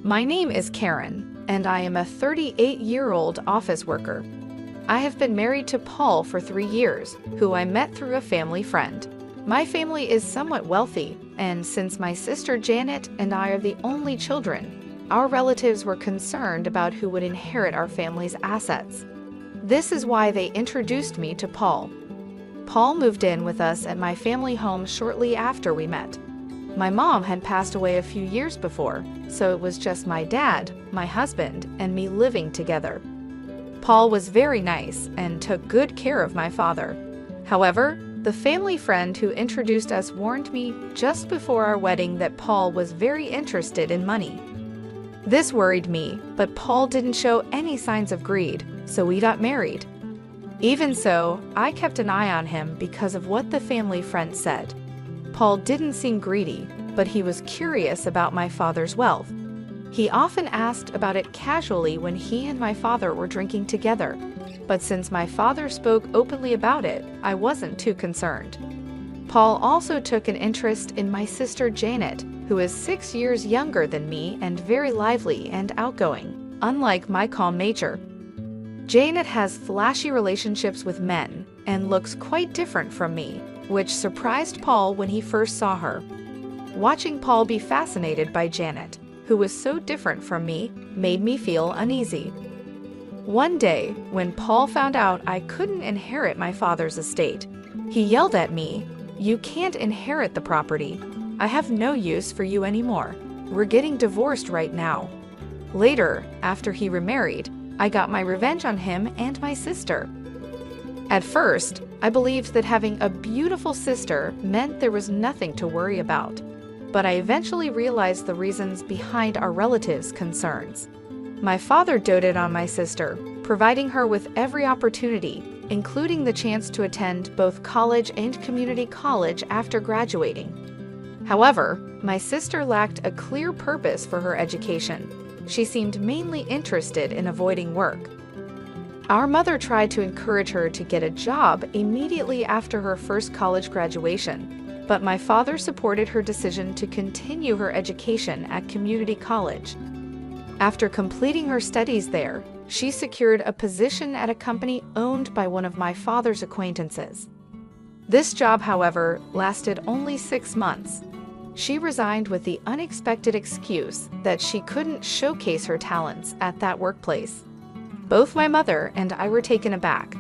My name is Karen, and I am a 38-year-old office worker. I have been married to Paul for 3 years, who I met through a family friend. My family is somewhat wealthy, and since my sister Janet and I are the only children, our relatives were concerned about who would inherit our family's assets. This is why they introduced me to Paul. Paul moved in with us at my family home shortly after we met. My mom had passed away a few years before, so it was just my dad, my husband, and me living together. Paul was very nice and took good care of my father. However, the family friend who introduced us warned me just before our wedding that Paul was very interested in money. This worried me, but Paul didn't show any signs of greed, so we got married. Even so, I kept an eye on him because of what the family friend said. Paul didn't seem greedy, but he was curious about my father's wealth. He often asked about it casually when he and my father were drinking together, but since my father spoke openly about it, I wasn't too concerned. Paul also took an interest in my sister Janet, who is 6 years younger than me and very lively and outgoing, unlike my calm nature. Janet has flashy relationships with men and looks quite different from me, which surprised Paul when he first saw her. Watching Paul be fascinated by Janet, who was so different from me, made me feel uneasy. One day, when Paul found out I couldn't inherit my father's estate, he yelled at me, "You can't inherit the property. I have no use for you anymore. We're getting divorced right now." Later, after he remarried, I got my revenge on him and my sister. At first, I believed that having a beautiful sister meant there was nothing to worry about, but I eventually realized the reasons behind our relatives' concerns. My father doted on my sister, providing her with every opportunity, including the chance to attend both college and community college after graduating. However, my sister lacked a clear purpose for her education. She seemed mainly interested in avoiding work. Our mother tried to encourage her to get a job immediately after her first college graduation, but my father supported her decision to continue her education at community college. After completing her studies there, she secured a position at a company owned by one of my father's acquaintances. This job, however, lasted only 6 months. She resigned with the unexpected excuse that she couldn't showcase her talents at that workplace. Both my mother and I were taken aback.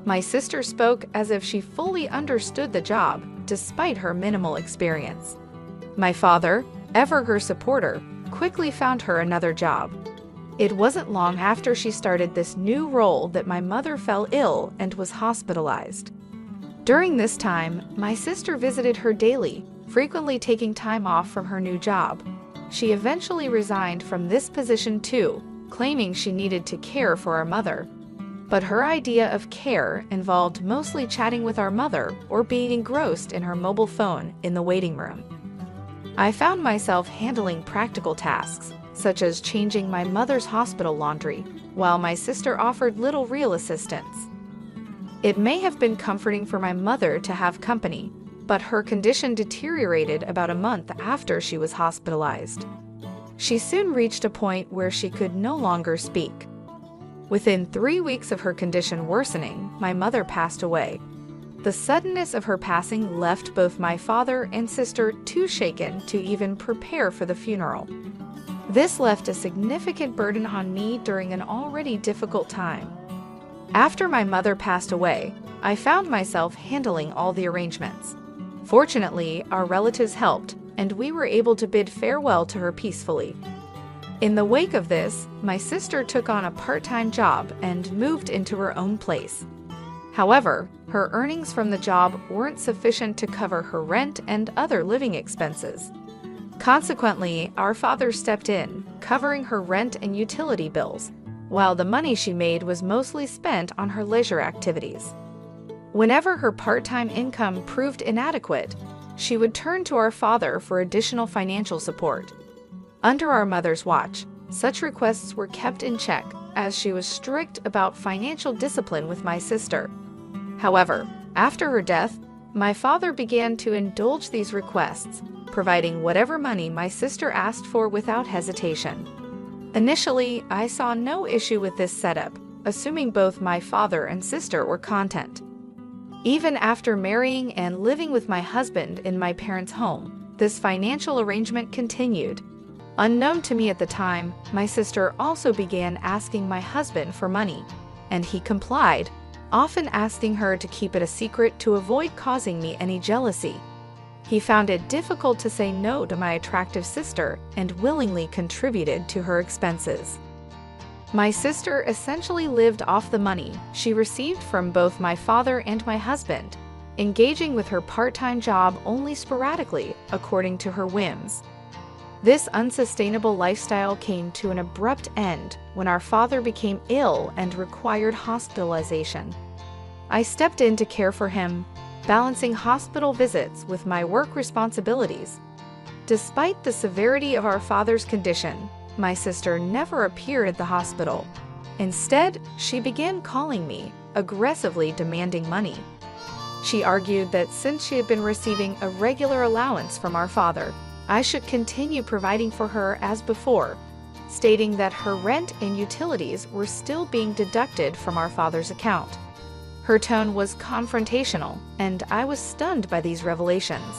My sister spoke as if she fully understood the job, despite her minimal experience. My father, ever her supporter, quickly found her another job. It wasn't long after she started this new role that my mother fell ill and was hospitalized. During this time, my sister visited her daily, frequently taking time off from her new job. She eventually resigned from this position too, claiming she needed to care for our mother. But her idea of care involved mostly chatting with our mother or being engrossed in her mobile phone in the waiting room. I found myself handling practical tasks, such as changing my mother's hospital laundry, while my sister offered little real assistance. It may have been comforting for my mother to have company, but her condition deteriorated about a month after she was hospitalized. She soon reached a point where she could no longer speak. Within 3 weeks of her condition worsening, my mother passed away. The suddenness of her passing left both my father and sister too shaken to even prepare for the funeral. This left a significant burden on me during an already difficult time. After my mother passed away, I found myself handling all the arrangements. Fortunately, our relatives helped, and we were able to bid farewell to her peacefully. In the wake of this, my sister took on a part-time job and moved into her own place. However, her earnings from the job weren't sufficient to cover her rent and other living expenses. Consequently, our father stepped in, covering her rent and utility bills, while the money she made was mostly spent on her leisure activities. Whenever her part-time income proved inadequate, she would turn to our father for additional financial support. Under our mother's watch, such requests were kept in check, as she was strict about financial discipline with my sister. However, after her death, my father began to indulge these requests, providing whatever money my sister asked for without hesitation. Initially, I saw no issue with this setup, assuming both my father and sister were content. Even after marrying and living with my husband in my parents' home, this financial arrangement continued. Unknown to me at the time, my sister also began asking my husband for money, and he complied, often asking her to keep it a secret to avoid causing me any jealousy. He found it difficult to say no to my attractive sister and willingly contributed to her expenses. My sister essentially lived off the money she received from both my father and my husband, engaging with her part-time job only sporadically according to her whims. This unsustainable lifestyle came to an abrupt end when our father became ill and required hospitalization. I stepped in to care for him, balancing hospital visits with my work responsibilities. Despite the severity of our father's condition, my sister never appeared at the hospital. Instead, she began calling me, aggressively demanding money. She argued that since she had been receiving a regular allowance from our father, I should continue providing for her as before, stating that her rent and utilities were still being deducted from our father's account. Her tone was confrontational, and I was stunned by these revelations.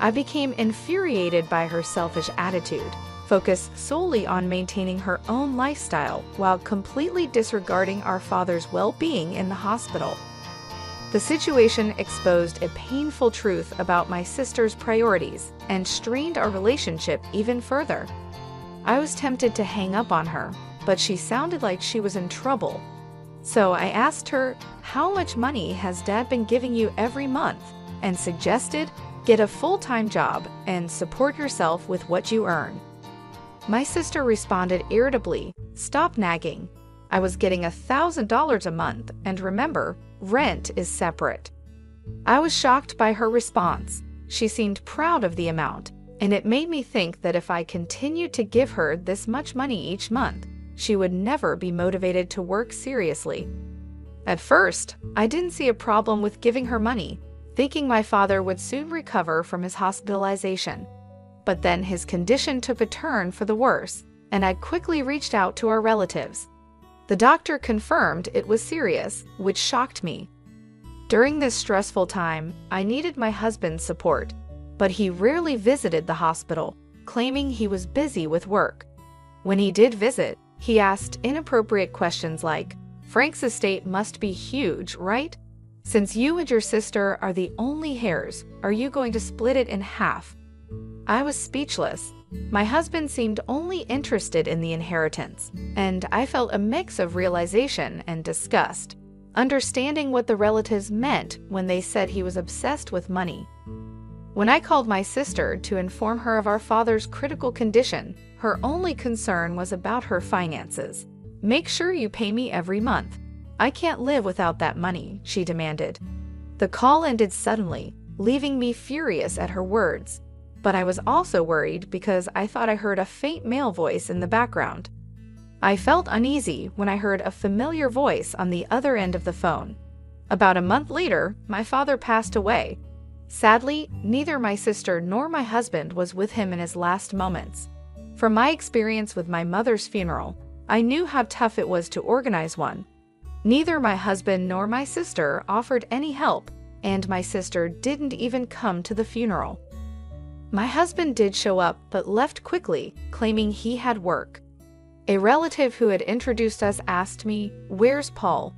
I became infuriated by her selfish attitude, focused solely on maintaining her own lifestyle while completely disregarding our father's well-being in the hospital. The situation exposed a painful truth about my sister's priorities and strained our relationship even further. I was tempted to hang up on her, but she sounded like she was in trouble. So I asked her, "How much money has Dad been giving you every month?" and suggested, "Get a full-time job and support yourself with what you earn." My sister responded irritably, "Stop nagging. I was getting $1,000 a month, and remember, rent is separate." I was shocked by her response. She seemed proud of the amount, and it made me think that if I continued to give her this much money each month, she would never be motivated to work seriously. At first, I didn't see a problem with giving her money, thinking my father would soon recover from his hospitalization. But then his condition took a turn for the worse, and I quickly reached out to our relatives. The doctor confirmed it was serious, which shocked me. During this stressful time, I needed my husband's support, but he rarely visited the hospital, claiming he was busy with work. When he did visit, he asked inappropriate questions like, "Frank's estate must be huge, right? Since you and your sister are the only heirs, are you going to split it in half?" I was speechless. My husband seemed only interested in the inheritance, and I felt a mix of realization and disgust, understanding what the relatives meant when they said he was obsessed with money. When I called my sister to inform her of our father's critical condition, her only concern was about her finances. "Make sure you pay me every month. I can't live without that money," she demanded. The call ended suddenly, leaving me furious at her words. But I was also worried because I thought I heard a faint male voice in the background. I felt uneasy when I heard a familiar voice on the other end of the phone. About a month later, my father passed away. Sadly, neither my sister nor my husband was with him in his last moments. From my experience with my mother's funeral, I knew how tough it was to organize one. Neither my husband nor my sister offered any help, and my sister didn't even come to the funeral. My husband did show up but left quickly, claiming he had work. A relative who had introduced us asked me, "Where's Paul?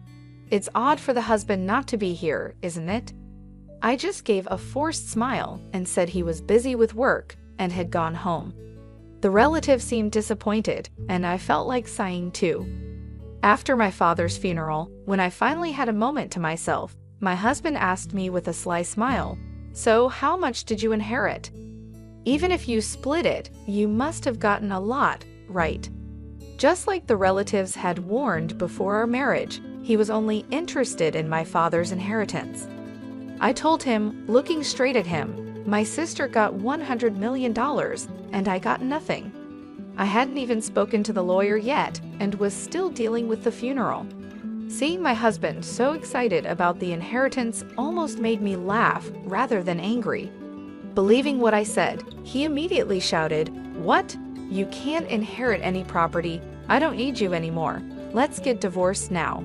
It's odd for the husband not to be here, isn't it?" I just gave a forced smile and said he was busy with work and had gone home. The relative seemed disappointed, and I felt like sighing too. After my father's funeral, when I finally had a moment to myself, my husband asked me with a sly smile, "So how much did you inherit? Even if you split it, you must have gotten a lot, right?" Just like the relatives had warned before our marriage, he was only interested in my father's inheritance. I told him, looking straight at him, "My sister got $100 million, and I got nothing." I hadn't even spoken to the lawyer yet, and was still dealing with the funeral. Seeing my husband so excited about the inheritance almost made me laugh rather than angry. Believing what I said, he immediately shouted, "What? You can't inherit any property. I don't need you anymore. Let's get divorced now."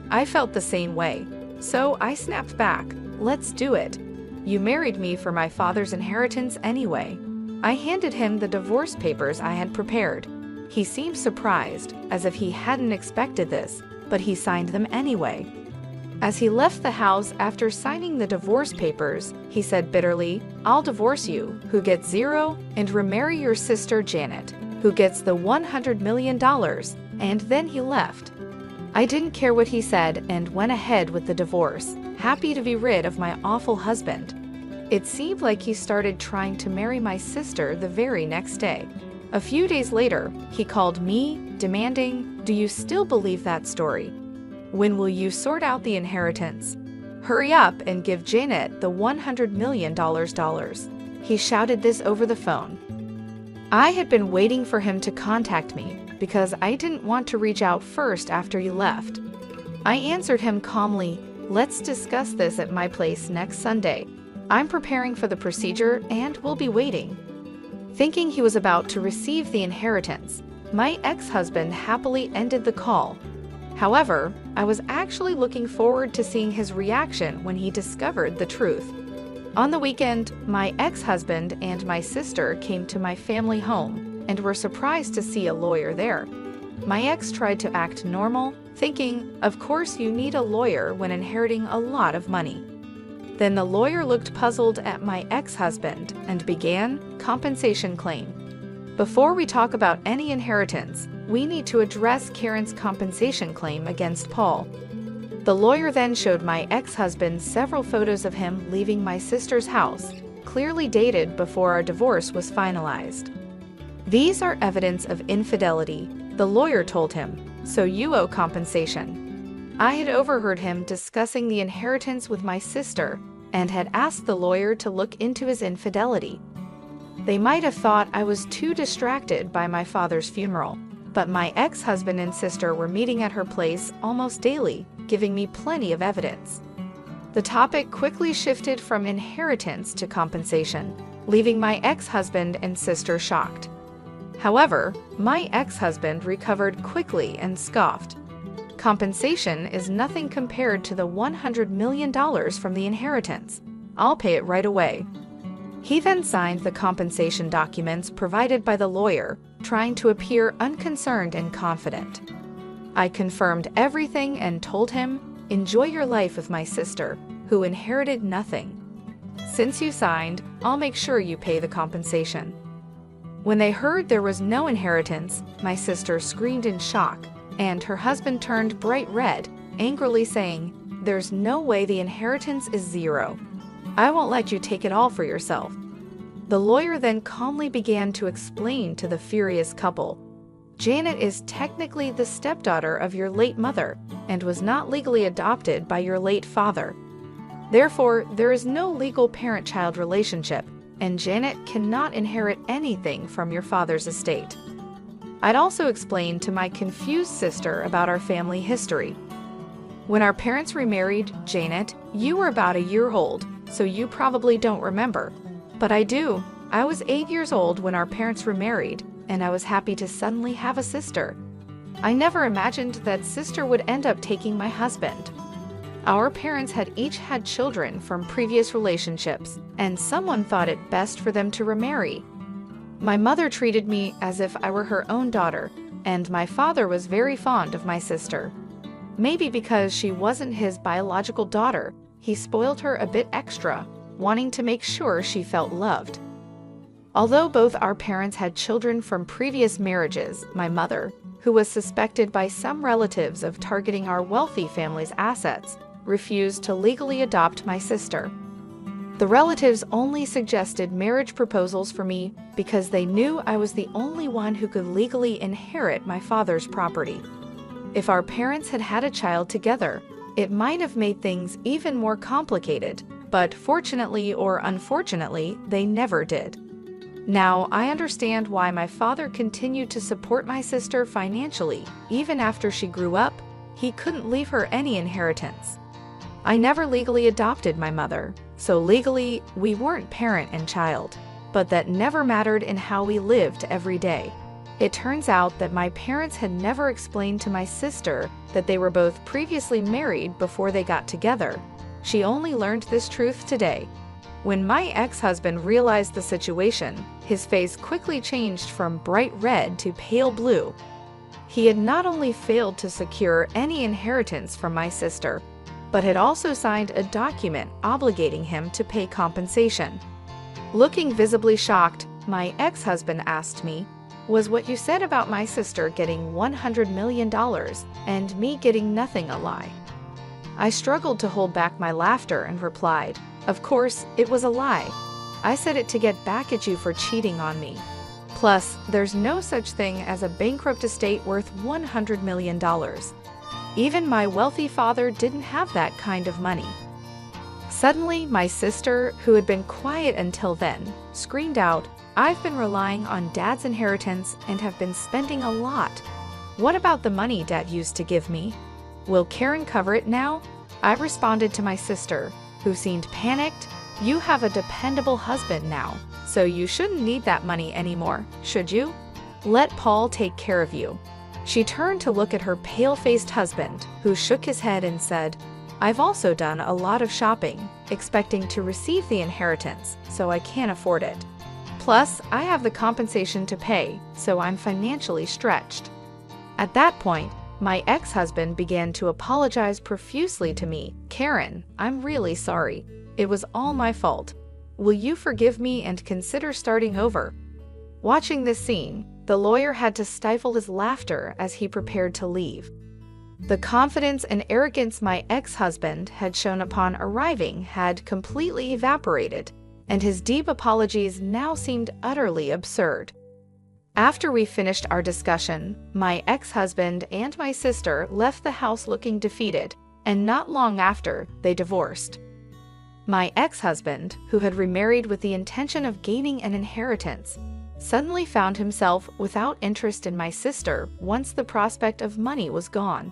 I felt the same way, so I snapped back. "Let's do it. You married me for my father's inheritance anyway." I handed him the divorce papers I had prepared. He seemed surprised, as if he hadn't expected this, but he signed them anyway. As he left the house after signing the divorce papers, he said bitterly, "I'll divorce you, who gets 0, and remarry your sister Janet, who gets the $100 million, and then he left. I didn't care what he said and went ahead with the divorce, happy to be rid of my awful husband. It seemed like he started trying to marry my sister the very next day. A few days later, he called me, demanding, "Do you still believe that story? When will you sort out the inheritance? Hurry up and give Janet the $100 million." He shouted this over the phone. I had been waiting for him to contact me because I didn't want to reach out first after he left. I answered him calmly, "Let's discuss this at my place next Sunday. I'm preparing for the procedure and will be waiting." Thinking he was about to receive the inheritance, my ex-husband happily ended the call. However, I was actually looking forward to seeing his reaction when he discovered the truth. On the weekend, my ex-husband and my sister came to my family home and were surprised to see a lawyer there. My ex tried to act normal, thinking, "Of course you need a lawyer when inheriting a lot of money." Then the lawyer looked puzzled at my ex-husband and began compensation claim. Before we talk about any inheritance, we need to address Karen's compensation claim against Paul. The lawyer then showed my ex-husband several photos of him leaving my sister's house, clearly dated before our divorce was finalized. "These are evidence of infidelity," the lawyer told him, "so you owe compensation." I had overheard him discussing the inheritance with my sister and had asked the lawyer to look into his infidelity. They might have thought I was too distracted by my father's funeral, but my ex-husband and sister were meeting at her place almost daily, giving me plenty of evidence. The topic quickly shifted from inheritance to compensation, leaving my ex-husband and sister shocked. However, my ex-husband recovered quickly and scoffed. "Compensation is nothing compared to the $100 million from the inheritance. I'll pay it right away." He then signed the compensation documents provided by the lawyer, trying to appear unconcerned and confident. I confirmed everything and told him, "Enjoy your life with my sister, who inherited nothing. Since you signed, I'll make sure you pay the compensation." When they heard there was no inheritance, my sister screamed in shock, and her husband turned bright red, angrily saying, "There's no way the inheritance is 0. I won't let you take it all for yourself." The lawyer then calmly began to explain to the furious couple, "Janet is technically the stepdaughter of your late mother and was not legally adopted by your late father. Therefore, there is no legal parent-child relationship, and Janet cannot inherit anything from your father's estate." I'd also explained to my confused sister about our family history. "When our parents remarried, Janet, you were about a year old, so you probably don't remember. But I do. I was 8 years old when our parents remarried, and I was happy to suddenly have a sister. I never imagined that sister would end up taking my husband. Our parents had each had children from previous relationships, and someone thought it best for them to remarry. My mother treated me as if I were her own daughter, and my father was very fond of my sister. Maybe because she wasn't his biological daughter, he spoiled her a bit extra, wanting to make sure she felt loved. Although both our parents had children from previous marriages, my mother, who was suspected by some relatives of targeting our wealthy family's assets, refused to legally adopt my sister. The relatives only suggested marriage proposals for me because they knew I was the only one who could legally inherit my father's property. If our parents had had a child together, it might have made things even more complicated, but fortunately or unfortunately, they never did. Now, I understand why my father continued to support my sister financially. Even after she grew up, he couldn't leave her any inheritance. I never legally adopted my mother, so legally, we weren't parent and child, but that never mattered in how we lived every day. It turns out that my parents had never explained to my sister that they were both previously married before they got together. She only learned this truth today. When my ex-husband realized the situation, his face quickly changed from bright red to pale blue. He had not only failed to secure any inheritance from my sister, but had also signed a document obligating him to pay compensation. Looking visibly shocked, my ex-husband asked me, "Was what you said about my sister getting $100 million and me getting nothing a lie?" I struggled to hold back my laughter and replied, "Of course, it was a lie. I said it to get back at you for cheating on me. Plus, there's no such thing as a bankrupt estate worth $100 million. Even my wealthy father didn't have that kind of money." Suddenly, my sister, who had been quiet until then, screamed out, "I've been relying on Dad's inheritance and have been spending a lot. What about the money Dad used to give me? Will Karen cover it now?" I responded to my sister, who seemed panicked, "You have a dependable husband now, so you shouldn't need that money anymore, should you? Let Paul take care of you." She turned to look at her pale-faced husband, who shook his head and said, "I've also done a lot of shopping, expecting to receive the inheritance, so I can't afford it. Plus, I have the compensation to pay, so I'm financially stretched." At that point, my ex-husband began to apologize profusely to me. "Karen, I'm really sorry. It was all my fault. Will you forgive me and consider starting over?" Watching this scene, the lawyer had to stifle his laughter as he prepared to leave. The confidence and arrogance my ex-husband had shown upon arriving had completely evaporated, and his deep apologies now seemed utterly absurd. After we finished our discussion, my ex-husband and my sister left the house looking defeated, and not long after, they divorced. My ex-husband, who had remarried with the intention of gaining an inheritance, suddenly found himself without interest in my sister once the prospect of money was gone.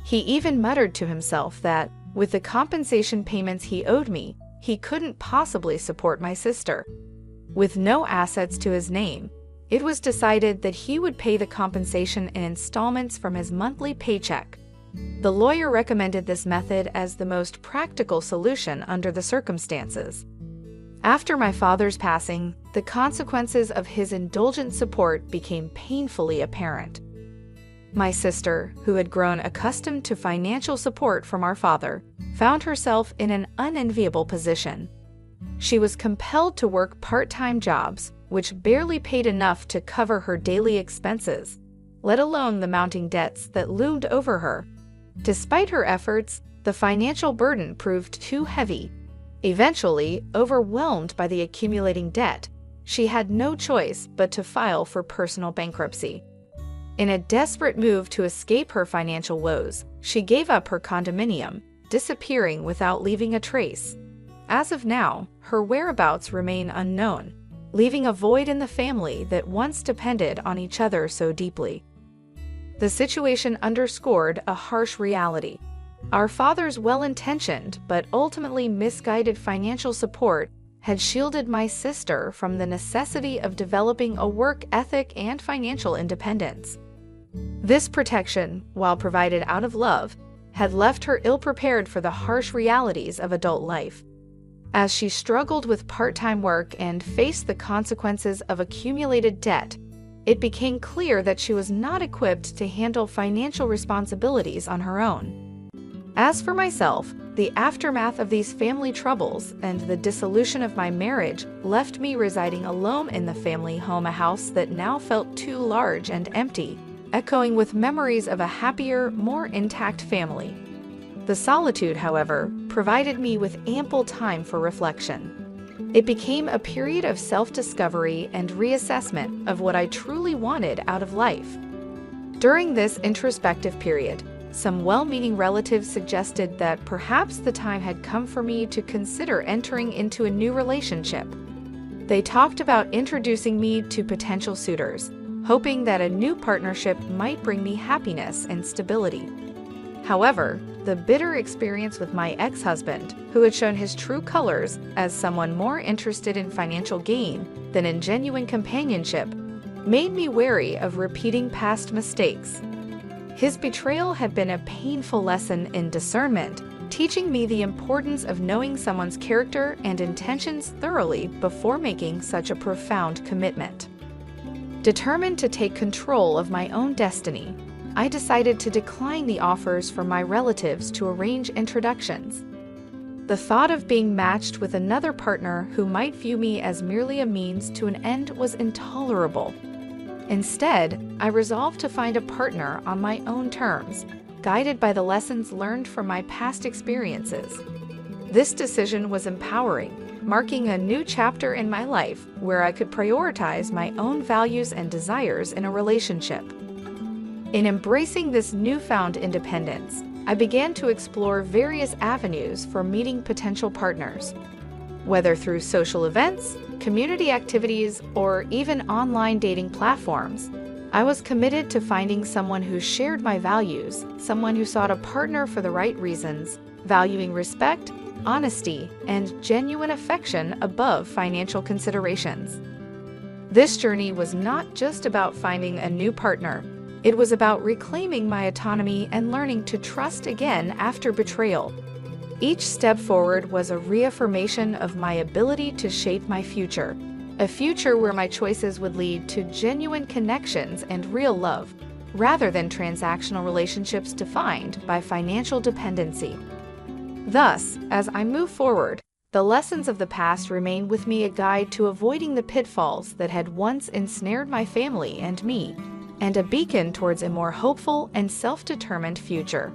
He even muttered to himself that, with the compensation payments he owed me, he couldn't possibly support my sister. With no assets to his name, it was decided that he would pay the compensation in installments from his monthly paycheck. The lawyer recommended this method as the most practical solution under the circumstances. After my father's passing, the consequences of his indulgent support became painfully apparent. My sister, who had grown accustomed to financial support from our father, found herself in an unenviable position. She was compelled to work part-time jobs, which barely paid enough to cover her daily expenses, let alone the mounting debts that loomed over her. Despite her efforts, the financial burden proved too heavy. Eventually, overwhelmed by the accumulating debt, she had no choice but to file for personal bankruptcy. In a desperate move to escape her financial woes, she gave up her condominium, disappearing without leaving a trace. As of now, her whereabouts remain unknown, leaving a void in the family that once depended on each other so deeply. The situation underscored a harsh reality. Our father's well-intentioned but ultimately misguided financial support had shielded my sister from the necessity of developing a work ethic and financial independence. This protection, while provided out of love, had left her ill-prepared for the harsh realities of adult life. As she struggled with part-time work and faced the consequences of accumulated debt, it became clear that she was not equipped to handle financial responsibilities on her own. As for myself, the aftermath of these family troubles and the dissolution of my marriage left me residing alone in the family home, a house that now felt too large and empty, echoing with memories of a happier, more intact family. The solitude, however, provided me with ample time for reflection. It became a period of self-discovery and reassessment of what I truly wanted out of life. During this introspective period, some well-meaning relatives suggested that perhaps the time had come for me to consider entering into a new relationship. They talked about introducing me to potential suitors, hoping that a new partnership might bring me happiness and stability. However, the bitter experience with my ex-husband, who had shown his true colors as someone more interested in financial gain than in genuine companionship, made me wary of repeating past mistakes. His betrayal had been a painful lesson in discernment, teaching me the importance of knowing someone's character and intentions thoroughly before making such a profound commitment. Determined to take control of my own destiny, I decided to decline the offers from my relatives to arrange introductions. The thought of being matched with another partner who might view me as merely a means to an end was intolerable. Instead, I resolved to find a partner on my own terms, guided by the lessons learned from my past experiences. This decision was empowering, marking a new chapter in my life where I could prioritize my own values and desires in a relationship. In embracing this newfound independence, I began to explore various avenues for meeting potential partners. Whether through social events, community activities, or even online dating platforms, I was committed to finding someone who shared my values, someone who sought a partner for the right reasons, valuing respect, honesty, and genuine affection above financial considerations. This journey was not just about finding a new partner. It was about reclaiming my autonomy and learning to trust again after betrayal. Each step forward was a reaffirmation of my ability to shape my future, a future where my choices would lead to genuine connections and real love, rather than transactional relationships defined by financial dependency. Thus, as I move forward, the lessons of the past remain with me, a guide to avoiding the pitfalls that had once ensnared my family and me, and a beacon towards a more hopeful and self-determined future.